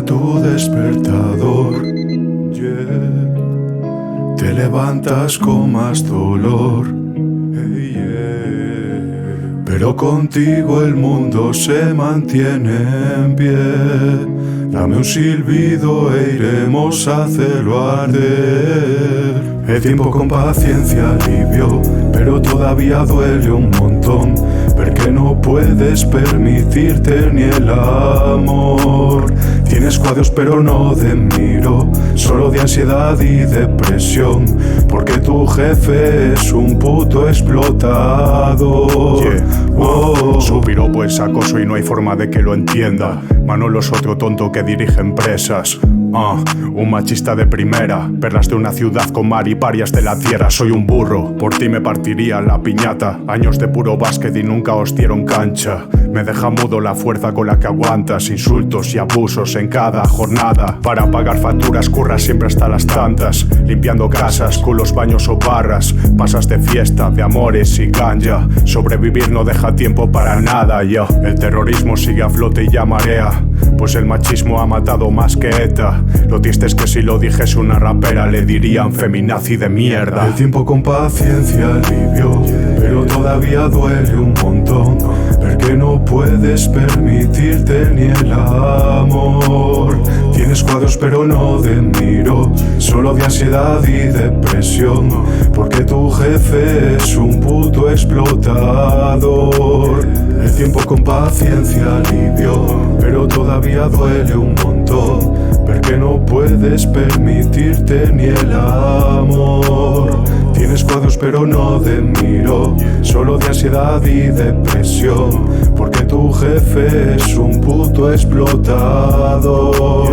tu despertador, yeah. Te levantas con más dolor, hey, yeah. Pero contigo el mundo se mantiene en pie. Dame un silbido e iremos a hacerlo arder. El tiempo con paciencia alivio, pero todavía duele un montón, porque no puedes permitirte ni el amor. Tienes cuadros pero no de miro, solo de ansiedad y depresión, porque tu jefe es un puto explotador, yeah. Su piropo es acoso y no hay forma de que lo entienda. Manolo es otro tonto que dirige empresas. Un machista de primera, perlas de una ciudad con mar y parias de la tierra. Soy un burro, por ti me partiría la piñata. Años de puro básquet y nunca os dieron cancha. Me deja mudo la fuerza con la que aguantas insultos y abusos en cada jornada. Para pagar facturas curras siempre hasta las tantas, limpiando casas, culos, baños o barras. Pasas de fiesta, de amores y ganja. Sobrevivir no deja tiempo para nada, yo. El terrorismo sigue a flote y ya marea, pues el machismo ha matado más que ETA. Lo triste es que si lo dijese una rapera le dirían feminazi de mierda. El tiempo con paciencia alivio, pero todavía duele un montón, porque no puedes permitirte ni el amor. Tienes cuadros pero no de miro, solo de ansiedad y depresión, porque tu jefe es un puto explotador. El tiempo con paciencia alivio, pero todavía duele un montón, porque no puedes permitirte ni el amor. Tienes cuadros pero no de miro, solo de ansiedad y depresión, porque tu jefe es un puto explotador.